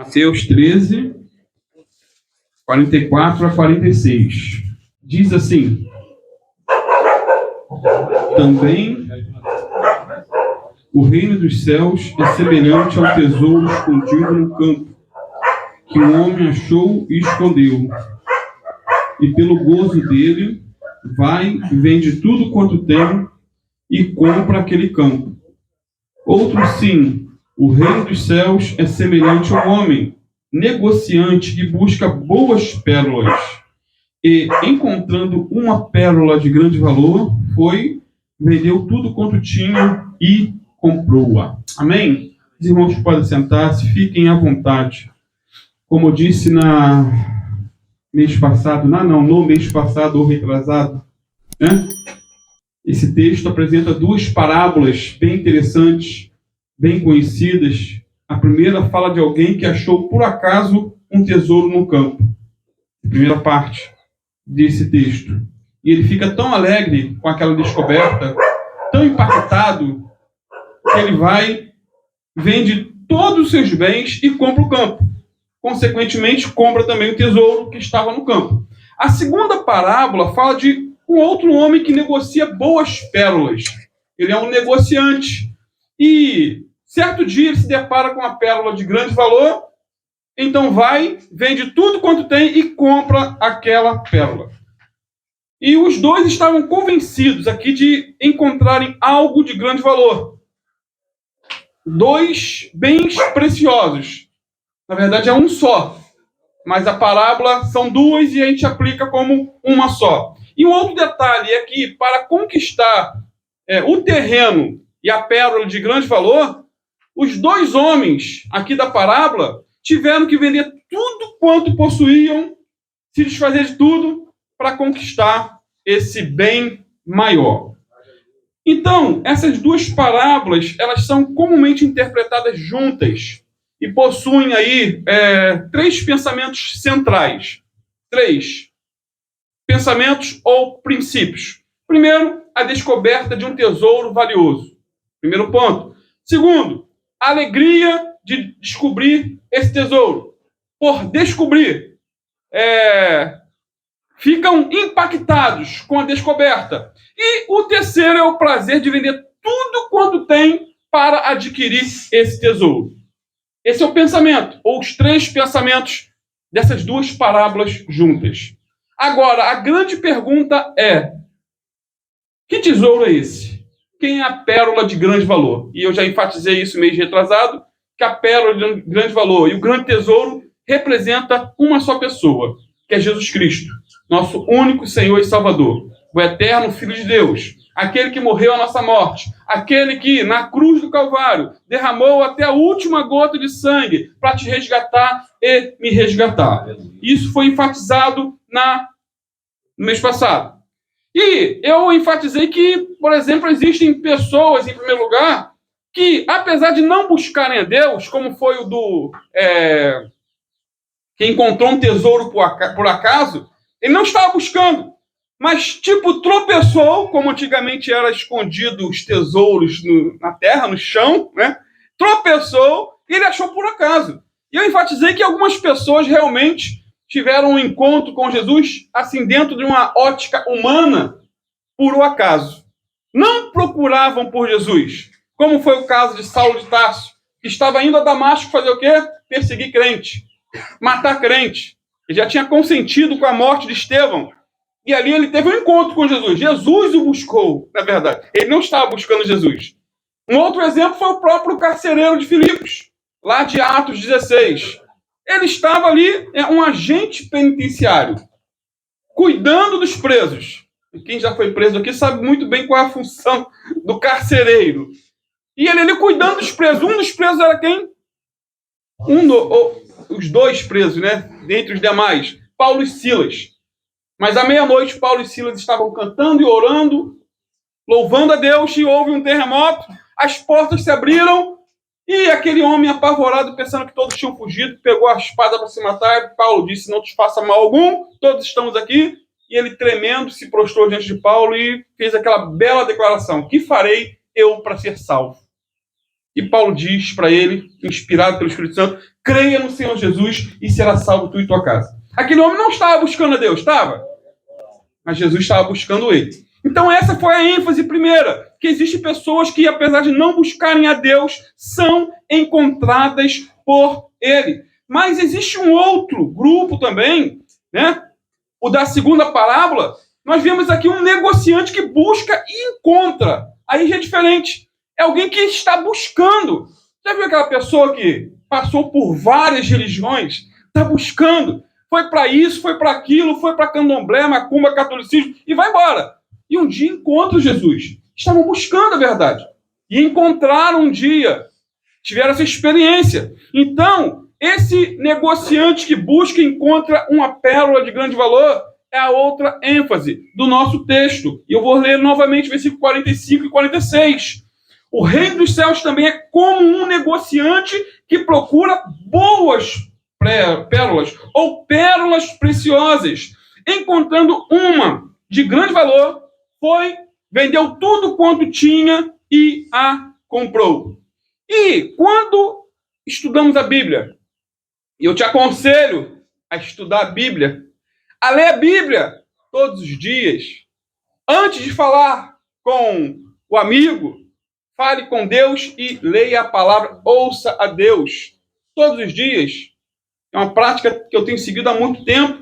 Mateus 13, 44 a 46. Diz assim: também o reino dos céus é semelhante ao tesouro escondido no campo, que o homem achou e escondeu. E pelo gozo dele, vai, vende tudo quanto tem e compra aquele campo. Outro sim, o reino dos céus é semelhante ao homem, negociante que busca boas pérolas. E, encontrando uma pérola de grande valor, foi, vendeu tudo quanto tinha e comprou-a. Amém? Os irmãos podem sentar-se, fiquem à vontade. Como eu disse no mês passado ou retrasado, né? Esse texto apresenta duas parábolas bem interessantes, bem conhecidas. A primeira fala de alguém que achou por acaso um tesouro no campo. A primeira parte desse texto. E ele fica tão alegre com aquela descoberta, tão impactado, que ele vai, vende todos os seus bens e compra o campo. Consequentemente, compra também o tesouro que estava no campo. A segunda parábola fala de um outro homem que negocia boas pérolas. Ele é um negociante. E certo dia ele se depara com uma pérola de grande valor, então vai, vende tudo quanto tem e compra aquela pérola. E os dois estavam convencidos aqui de encontrarem algo de grande valor. Dois bens preciosos. Na verdade é um só, mas a parábola são duas e a gente aplica como uma só. E um outro detalhe é que para conquistar o terreno e a pérola de grande valor, os dois homens aqui da parábola tiveram que vender tudo quanto possuíam, se desfazer de tudo para conquistar esse bem maior. Então, essas duas parábolas, elas são comumente interpretadas juntas e possuem aí três pensamentos centrais. Três pensamentos ou princípios. Primeiro, a descoberta de um tesouro valioso. Primeiro ponto. Segundo, a alegria de descobrir esse tesouro. Por descobrir, ficam impactados com a descoberta. E o terceiro é o prazer de vender tudo quanto tem para adquirir esse tesouro. Esse é o pensamento, ou os três pensamentos dessas duas parábolas juntas. Agora, a grande pergunta é: que tesouro é esse? Quem é a pérola de grande valor? E eu já enfatizei isso mês retrasado, que a pérola de grande valor e o grande tesouro representa uma só pessoa, que é Jesus Cristo, nosso único Senhor e Salvador, o eterno Filho de Deus, aquele que morreu a nossa morte, aquele que, na cruz do Calvário, derramou até a última gota de sangue para te resgatar e me resgatar. Isso foi enfatizado no mês passado. E eu enfatizei que, por exemplo, existem pessoas, em primeiro lugar, que, apesar de não buscarem a Deus, como foi o que encontrou um tesouro por acaso, ele não estava buscando, mas, tropeçou, como antigamente era escondido os tesouros na terra, no chão, né? Tropeçou e ele achou por acaso. E eu enfatizei que algumas pessoas realmente tiveram um encontro com Jesus, assim, dentro de uma ótica humana, por um acaso. Não procuravam por Jesus, como foi o caso de Saulo de Tarso, que estava indo a Damasco fazer o quê? Perseguir crente, matar crente. Ele já tinha consentido com a morte de Estevão. E ali ele teve um encontro com Jesus. Jesus o buscou, na verdade. Ele não estava buscando Jesus. Um outro exemplo foi o próprio carcereiro de Filipos, lá de Atos 16. Ele estava ali, um agente penitenciário, cuidando dos presos. E quem já foi preso aqui sabe muito bem qual é a função do carcereiro. E ele ali cuidando dos presos. Um dos presos era quem? Os dois presos, né? Dentre os demais, Paulo e Silas. Mas à meia-noite, Paulo e Silas estavam cantando e orando, louvando a Deus, e houve um terremoto, as portas se abriram, e aquele homem apavorado, pensando que todos tinham fugido, pegou a espada para se matar, e Paulo disse: não te faça mal algum, todos estamos aqui. E ele, tremendo, se prostrou diante de Paulo e fez aquela bela declaração: que farei eu para ser salvo? E Paulo diz para ele, inspirado pelo Espírito Santo, creia no Senhor Jesus e será salvo tu e tua casa. Aquele homem não estava buscando a Deus, estava? Mas Jesus estava buscando ele. Então essa foi a ênfase primeira, que existem pessoas que, apesar de não buscarem a Deus, são encontradas por ele. Mas existe um outro grupo também, né? O da segunda parábola, nós vemos aqui um negociante que busca e encontra. Aí já é diferente. É alguém que está buscando. Já viu aquela pessoa que passou por várias religiões? Está buscando. Foi para isso, foi para aquilo, foi para candomblé, macumba, catolicismo e vai embora. E um dia encontra Jesus. Estavam buscando a verdade. E encontraram um dia. Tiveram essa experiência. Então, esse negociante que busca e encontra uma pérola de grande valor é a outra ênfase do nosso texto. E eu vou ler novamente versículo 45 e 46. O reino dos céus também é como um negociante que procura boas pérolas ou pérolas preciosas. Encontrando uma de grande valor, vendeu tudo quanto tinha e a comprou. E quando estudamos a Bíblia, e eu te aconselho a estudar a Bíblia, a ler a Bíblia todos os dias, antes de falar com o amigo, fale com Deus e leia a palavra, ouça a Deus todos os dias. É uma prática que eu tenho seguido há muito tempo.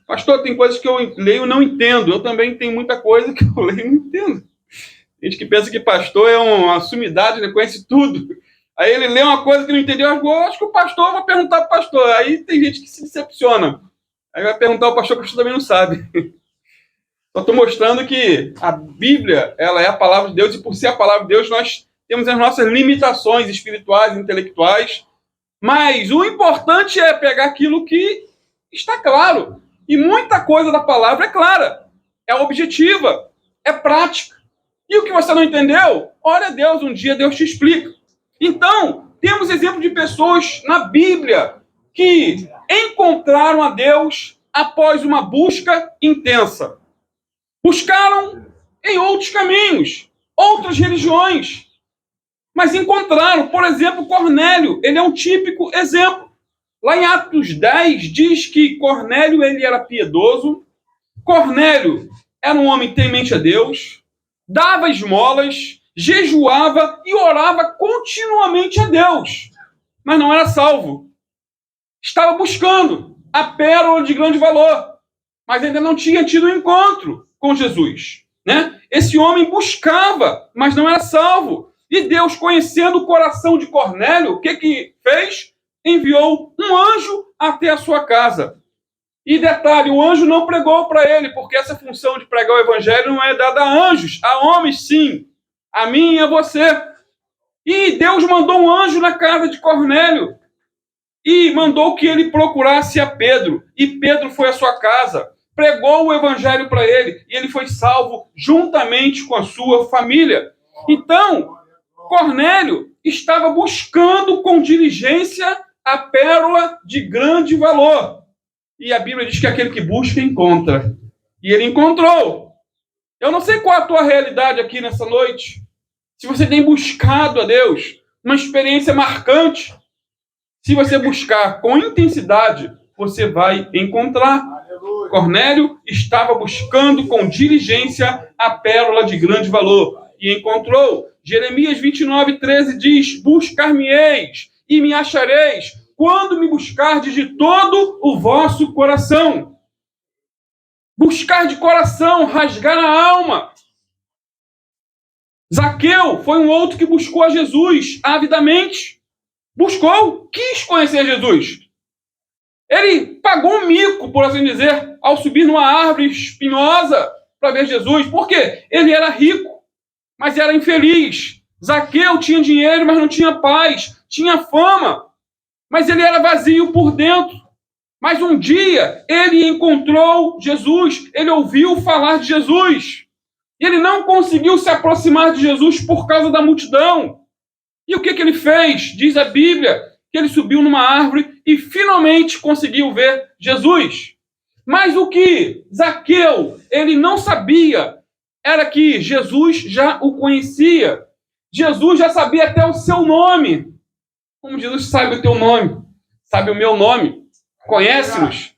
Pastor, tem coisas que eu leio e não entendo. Eu também tenho muita coisa que eu leio e não entendo. Tem gente que pensa que pastor é uma sumidade, ele conhece tudo. Aí ele lê uma coisa que não entendeu, eu acho que o pastor, vai perguntar para o pastor. Aí tem gente que se decepciona. Aí vai perguntar ao pastor, que o pastor também não sabe. Só estou mostrando que a Bíblia, ela é a palavra de Deus, e por ser a palavra de Deus, nós temos as nossas limitações espirituais, intelectuais, mas o importante é pegar aquilo que está claro. E muita coisa da palavra é clara, é objetiva, é prática. E o que você não entendeu, ora a Deus, um dia Deus te explica. Então, temos exemplo de pessoas na Bíblia que encontraram a Deus após uma busca intensa. Buscaram em outros caminhos, outras religiões, mas encontraram. Por exemplo, Cornélio, ele é um típico exemplo. Lá em Atos 10 diz que Cornélio ele era piedoso, Cornélio era um homem temente a Deus, dava esmolas, jejuava e orava continuamente a Deus, mas não era salvo. Estava buscando a pérola de grande valor, mas ainda não tinha tido um encontro com Jesus, né? Esse homem buscava, mas não era salvo. E Deus, conhecendo o coração de Cornélio, o que fez? Enviou um anjo até a sua casa. E detalhe, o anjo não pregou para ele, porque essa função de pregar o evangelho não é dada a anjos, a homens sim, a mim e a você. E Deus mandou um anjo na casa de Cornélio e mandou que ele procurasse a Pedro. E Pedro foi à sua casa, pregou o evangelho para ele, e ele foi salvo juntamente com a sua família. Então, Cornélio estava buscando com diligência a pérola de grande valor. E a Bíblia diz que aquele que busca, encontra. E ele encontrou. Eu não sei qual é a tua realidade aqui nessa noite. Se você tem buscado a Deus, uma experiência marcante. Se você buscar com intensidade, você vai encontrar. Aleluia. Cornélio estava buscando com diligência a pérola de grande valor. E encontrou. Jeremias 29:13 diz: buscar-me-eis e me achareis, quando me buscardes de todo o vosso coração. Buscar de coração, rasgar a alma. Zaqueu foi um outro que buscou a Jesus avidamente. Buscou, quis conhecer Jesus. Ele pagou um mico, por assim dizer, ao subir numa árvore espinhosa para ver Jesus. Por quê? Ele era rico, mas era infeliz. Zaqueu tinha dinheiro, mas não tinha paz. Tinha fama, mas ele era vazio por dentro. Mas um dia ele encontrou Jesus, ele ouviu falar de Jesus. E ele não conseguiu se aproximar de Jesus por causa da multidão. E o que ele fez? Diz a Bíblia que ele subiu numa árvore e finalmente conseguiu ver Jesus. Mas o que Zaqueu ele não sabia era que Jesus já o conhecia. Jesus já sabia até o seu nome. Como Jesus sabe o teu nome, sabe o meu nome, conhece-nos.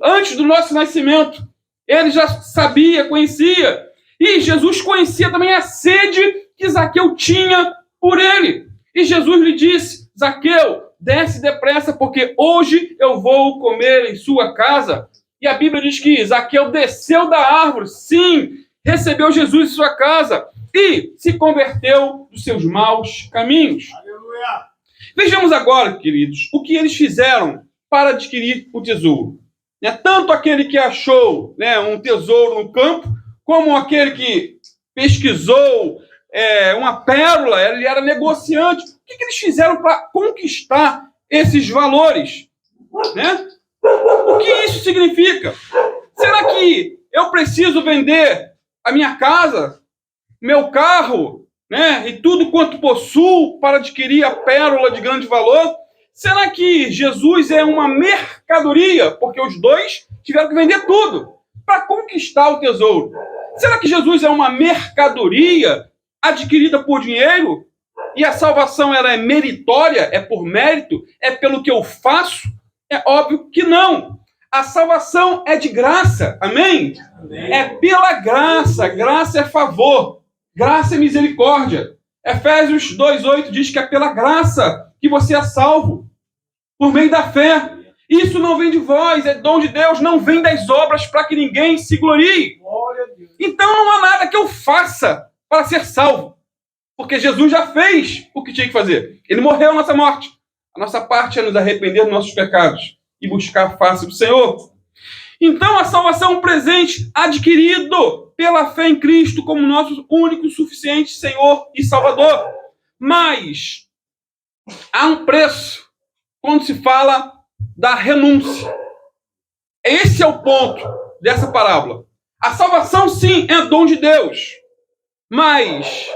Antes do nosso nascimento, ele já sabia, conhecia. E Jesus conhecia também a sede que Zaqueu tinha por ele. E Jesus lhe disse: Zaqueu, desce depressa, porque hoje eu vou comer em sua casa. E a Bíblia diz que Zaqueu desceu da árvore, sim, recebeu Jesus em sua casa e se converteu dos seus maus caminhos. Aleluia. Vejamos agora, queridos, o que eles fizeram para adquirir o tesouro. Tanto aquele que achou um tesouro no campo, como aquele que pesquisou uma pérola, ele era negociante. O que eles fizeram para conquistar esses valores? O que isso significa? Será que eu preciso vender a minha casa, meu carro, e tudo quanto possuo para adquirir a pérola de grande valor? Será que Jesus é uma mercadoria? Porque os dois tiveram que vender tudo para conquistar o tesouro. Será que Jesus é uma mercadoria adquirida por dinheiro? E a salvação ela é meritória? É por mérito? É pelo que eu faço? É óbvio que não. A salvação é de graça. Amém? Amém. É pela graça. Graça é favor. Graça é misericórdia. Efésios 2:8 diz que é pela graça que você é salvo, por meio da fé. Isso não vem de vós, é dom de Deus, não vem das obras para que ninguém se glorie. Então não há nada que eu faça para ser salvo, porque Jesus já fez o que tinha que fazer. Ele morreu a nossa morte. A nossa parte é nos arrepender dos nossos pecados e buscar a face do Senhor. Então a salvação é um presente adquirido pela fé em Cristo como nosso único e suficiente Senhor e Salvador. Mas há um preço quando se fala da renúncia. Esse é o ponto dessa parábola. A salvação, sim, é dom de Deus. Mas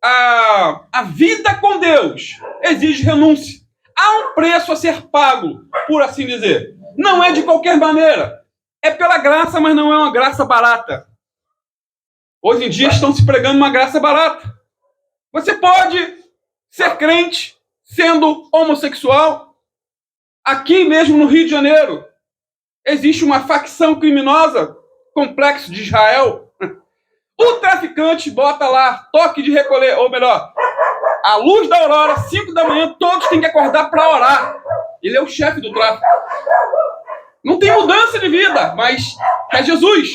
a vida com Deus exige renúncia. Há um preço a ser pago, por assim dizer. Não é de qualquer maneira. É pela graça, mas não é uma graça barata. Hoje em dia estão se pregando uma graça barata. Você pode ser crente sendo homossexual. Aqui mesmo no Rio de Janeiro existe uma facção criminosa, Complexo de Israel. O traficante bota lá toque de recolher, ou melhor, a luz da aurora, 5 da manhã, todos têm que acordar para orar. Ele é o chefe do tráfico. Não tem mudança de vida, mas é Jesus.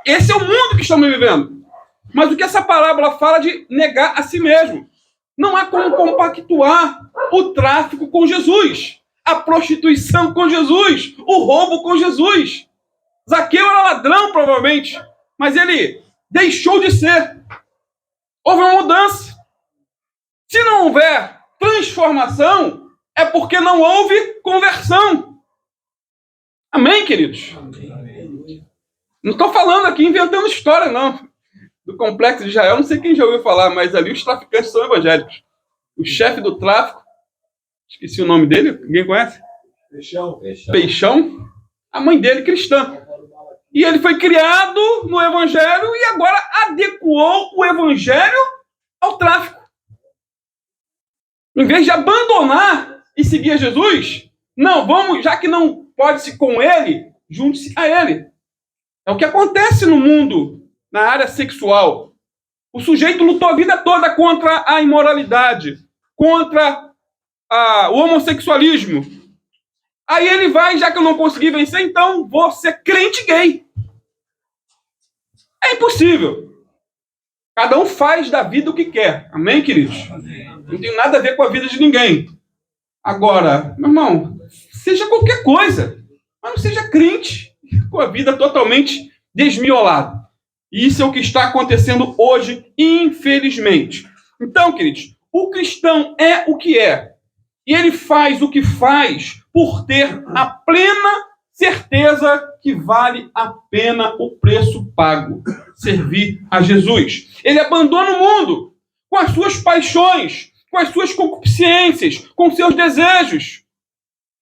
Esse é o mundo que estamos vivendo. Mas o que essa parábola fala de negar a si mesmo. Não há como compactuar o tráfico com Jesus, a prostituição com Jesus, o roubo com Jesus. Zaqueu era ladrão, provavelmente, mas ele deixou de ser. Houve uma mudança. Se não houver transformação, é porque não houve conversão. Amém, queridos? Amém. Não estou falando aqui inventando história, não. Do Complexo de Israel, não sei quem já ouviu falar, mas ali os traficantes são evangélicos. O chefe do tráfico, esqueci o nome dele, ninguém conhece? Peixão. A mãe dele, cristã. E ele foi criado no evangelho e agora adequou o evangelho ao tráfico. Em vez de abandonar e seguir a Jesus, não, vamos, já que não pode-se com ele, junte-se a ele. É o que acontece no mundo, na área sexual. O sujeito lutou a vida toda contra a imoralidade, contra o homossexualismo. Aí ele vai, já que eu não consegui vencer, então vou ser crente gay. É impossível. Cada um faz da vida o que quer. Amém, queridos? Não tem nada a ver com a vida de ninguém. Agora, meu irmão, seja qualquer coisa, mas não seja crente com a vida totalmente desmiolada. E isso é o que está acontecendo hoje, infelizmente. Então, queridos, o cristão é o que é. E ele faz o que faz por ter a plena certeza que vale a pena o preço pago. Servir a Jesus. Ele abandona o mundo com as suas paixões, com as suas concupiscências, com seus desejos.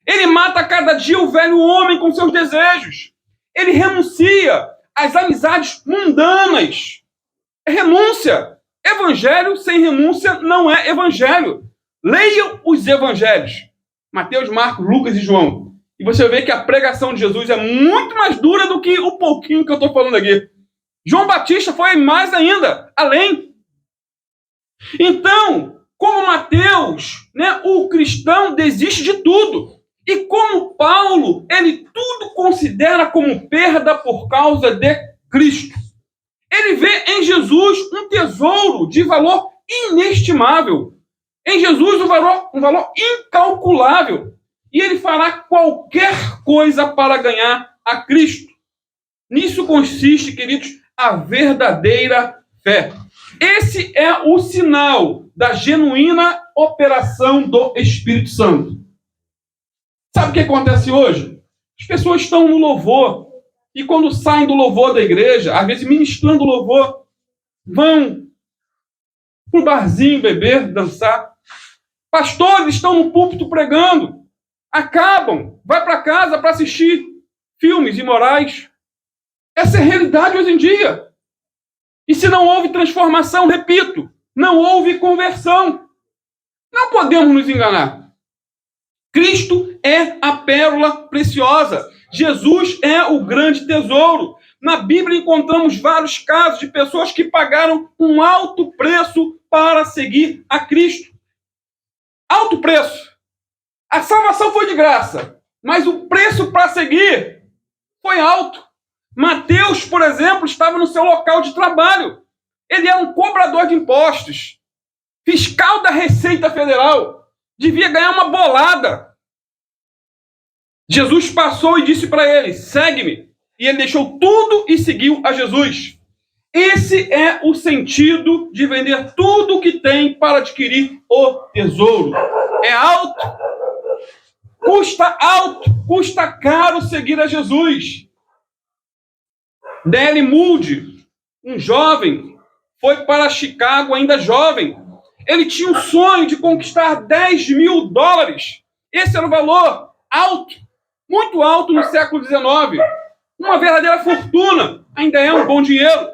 Ele mata a cada dia o velho homem com seus desejos. Ele renuncia às amizades mundanas. É renúncia. evangelho sem renúncia não é evangelho. Leiam os evangelhos. Mateus, Marcos, Lucas e João. E você vê que a pregação de Jesus é muito mais dura do que o pouquinho que eu estou falando aqui. João Batista foi mais ainda, além. Então, como Mateus, né, o cristão desiste de tudo. E como Paulo, ele tudo considera como perda por causa de Cristo. Ele vê em Jesus um tesouro de valor inestimável. Em Jesus um valor incalculável. E ele fará qualquer coisa para ganhar a Cristo. Nisso consiste, queridos, a verdadeira fé. Esse é o sinal da genuína operação do Espírito Santo. Sabe o que acontece hoje? As pessoas estão no louvor e quando saem do louvor da igreja, às vezes ministrando o louvor, vão para o barzinho beber, dançar. Pastores estão no púlpito pregando, acabam, vai para casa para assistir filmes imorais. Essa é a realidade hoje em dia. E se não houve transformação, repito, não houve conversão. Não podemos nos enganar. Cristo é a pérola preciosa. Jesus é o grande tesouro. Na Bíblia encontramos vários casos de pessoas que pagaram um alto preço para seguir a Cristo. Alto preço. A salvação foi de graça, mas o preço para seguir foi alto. Mateus, por exemplo, estava no seu local de trabalho. Ele era um cobrador de impostos, fiscal da Receita Federal, devia ganhar uma bolada. Jesus passou e disse para ele, segue-me. E ele deixou tudo e seguiu a Jesus. Esse é o sentido de vender tudo o que tem para adquirir o tesouro. É alto, custa caro seguir a Jesus. D.L. Moody, um jovem, foi para Chicago ainda jovem. Ele tinha um sonho de conquistar $10.000. Esse era o valor alto, muito alto no século XIX. Uma verdadeira fortuna, ainda é um bom dinheiro.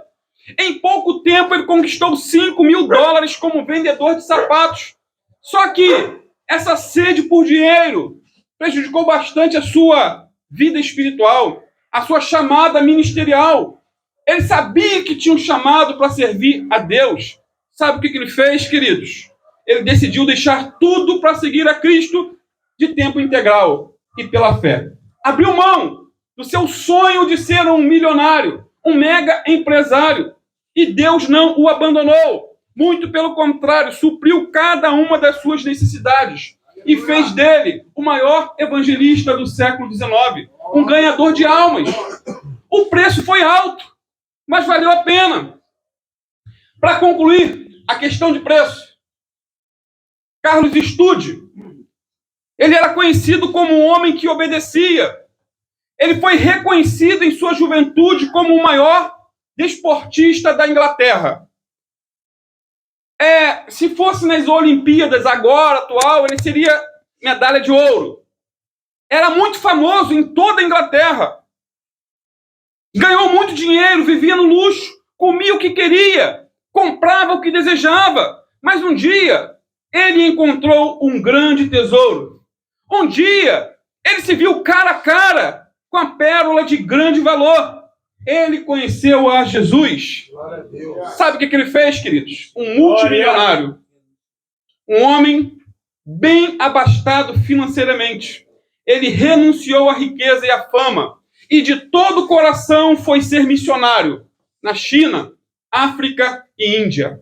Em pouco tempo ele conquistou $5.000 como vendedor de sapatos. Só que essa sede por dinheiro prejudicou bastante a sua vida espiritual, a sua chamada ministerial. Ele sabia que tinha um chamado para servir a Deus. Sabe o que ele fez, queridos? Ele decidiu deixar tudo para seguir a Cristo de tempo integral e pela fé. Abriu mão do seu sonho de ser um milionário, um mega empresário. E Deus não o abandonou. Muito pelo contrário, supriu cada uma das suas necessidades e fez dele o maior evangelista do século XIX, um ganhador de almas. O preço foi alto, mas valeu a pena. Para concluir a questão de preço, Carlos Studd, ele era conhecido como um homem que obedecia. Ele foi reconhecido em sua juventude como o maior desportista da Inglaterra. Se fosse nas Olimpíadas agora, atual, ele seria medalha de ouro. Era muito famoso em toda a Inglaterra. Ganhou muito dinheiro, vivia no luxo, comia o que queria, comprava o que desejava. Mas um dia, ele encontrou um grande tesouro. Um dia, ele se viu cara a cara com a pérola de grande valor. Ele conheceu a Jesus. Sabe o que ele fez, queridos? Um multimilionário. Um homem bem abastado financeiramente. Ele renunciou à riqueza e à fama. E de todo o coração foi ser missionário na China, África e Índia.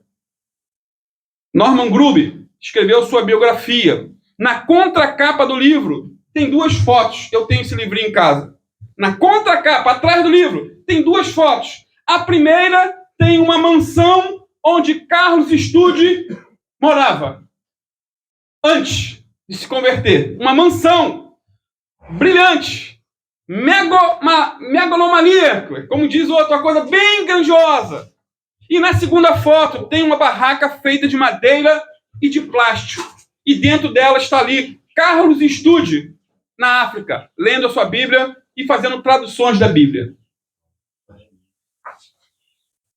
Norman Gruber escreveu sua biografia. Na contracapa do livro tem 2 fotos. Eu tenho esse livrinho em casa. Na contracapa, atrás do livro, tem 2 fotos. A primeira tem uma mansão onde Carlos Studd morava. Antes de se converter. Uma mansão brilhante. Megalomaníaca. Como diz o outro, uma coisa bem grandiosa. E na segunda foto tem uma barraca feita de madeira e de plástico. E dentro dela está ali Carlos Studd, na África, lendo a sua Bíblia e fazendo traduções da Bíblia.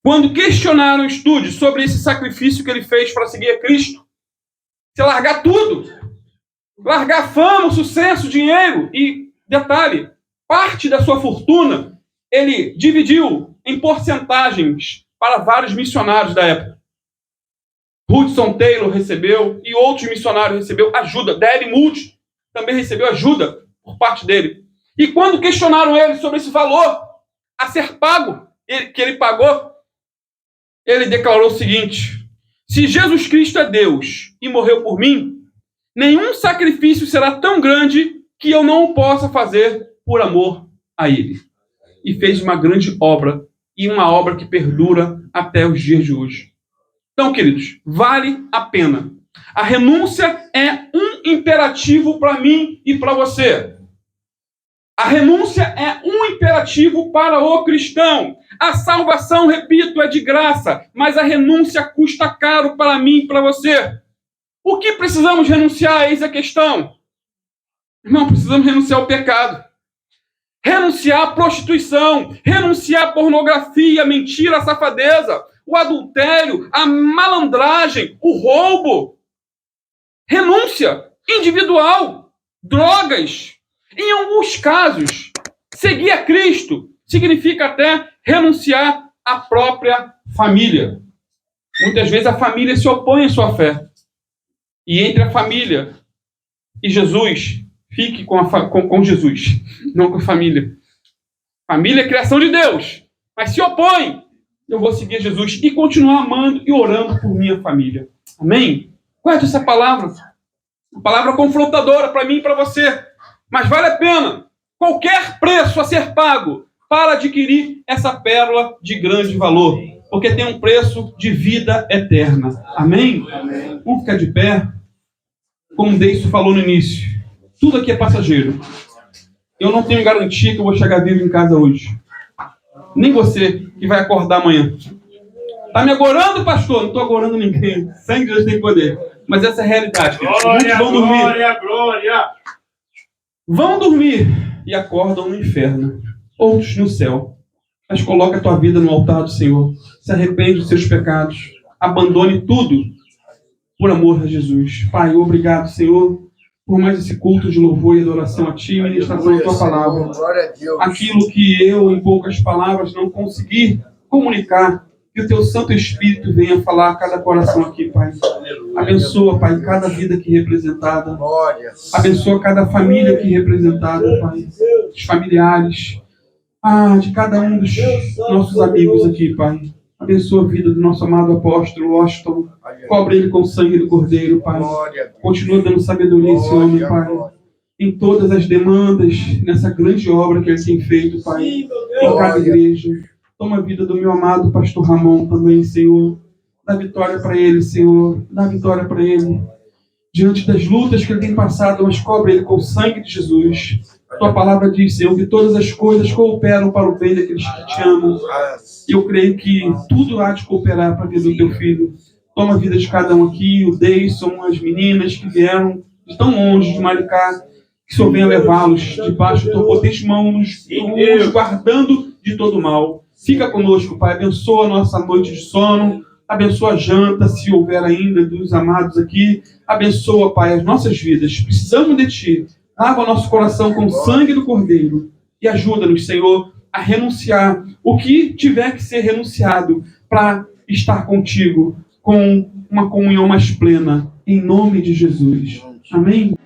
Quando questionaram o estude sobre esse sacrifício que ele fez para seguir a Cristo, você largar tudo, largar fama, sucesso, dinheiro e, detalhe, parte da sua fortuna, ele dividiu em porcentagens para vários missionários da época. Hudson Taylor recebeu e outros missionários recebeu ajuda. D.L. Moody também recebeu ajuda por parte dele. E quando questionaram ele sobre esse valor a ser pago, que ele pagou, ele declarou o seguinte: se Jesus Cristo é Deus e morreu por mim, nenhum sacrifício será tão grande que eu não o possa fazer por amor a ele. E fez uma grande obra, e uma obra que perdura até os dias de hoje. Então, queridos, vale a pena. A renúncia é um imperativo para mim e para você. A renúncia é um imperativo para o cristão. A salvação, repito, é de graça, mas a renúncia custa caro para mim e para você. O que precisamos renunciar? Eis a questão. Irmão, precisamos renunciar ao pecado. Renunciar à prostituição, renunciar à pornografia, a mentira, a safadeza, o adultério, a malandragem, o roubo. Renúncia individual, drogas. Em alguns casos, seguir a Cristo significa até renunciar à própria família. Muitas vezes a família se opõe à sua fé. E entre a família e Jesus, fique com Jesus, não com a família. Família é criação de Deus, mas se opõe. Eu vou seguir Jesus e continuar amando e orando por minha família. Amém? Guarde essa palavra. Uma palavra confrontadora para mim e para você. Mas vale a pena. Qualquer preço a ser pago para adquirir essa pérola de grande valor. Porque tem um preço de vida eterna. Amém? Amém. Vamos ficar de pé. Como o Deison falou no início. Tudo aqui é passageiro. Eu não tenho garantia que eu vou chegar vivo em casa hoje. Nem você que vai acordar amanhã. Está me agorando, pastor? Não estou agorando ninguém. Sangue de Deus tem poder. Mas essa é a realidade. Glória, vão dormir. Glória, glória. Vão dormir e acordam no inferno. Outros no céu. Mas coloca a tua vida no altar do Senhor. Se arrepende dos seus pecados. Abandone tudo por amor a Jesus. Pai, obrigado, Senhor, por mais esse culto de louvor e adoração a Ti e ministração da Tua palavra. Aquilo que eu, em poucas palavras, não consegui comunicar, que o Teu Santo Espírito venha falar a cada coração aqui, Pai. Abençoa, Pai, cada vida aqui representada. Abençoa cada família aqui representada, Pai. Os familiares. De cada um dos nossos amigos aqui, Pai. Abençoa a vida do nosso amado apóstolo Washington. Cobre ele com o sangue do Cordeiro, Pai. Continua dando sabedoria a esse homem, Pai. Em todas as demandas, nessa grande obra que ele tem feito, Pai. Em cada igreja. Toma a vida do meu amado pastor Ramon também, Senhor. Dá vitória para ele, Senhor. Dá vitória para ele. Diante das lutas que ele tem passado, mas cobre ele com o sangue de Jesus. Tua palavra diz, Senhor, que todas as coisas cooperam para o bem daqueles que te amam. E eu creio que tudo há de cooperar para a vida do teu filho. Toma a vida de cada um aqui, o Deison, as meninas que vieram de tão longe de Maricá, que o Senhor venha levá-los debaixo da tua potente mão, nos guardando de todo mal. Fica conosco, Pai. Abençoa a nossa noite de sono. Abençoa a janta, se houver ainda, dos amados aqui. Abençoa, Pai, as nossas vidas. Precisamos de Ti. Lava nosso coração com o sangue do Cordeiro. E ajuda-nos, Senhor, a renunciar o que tiver que ser renunciado para estar contigo com uma comunhão mais plena. Em nome de Jesus. Amém?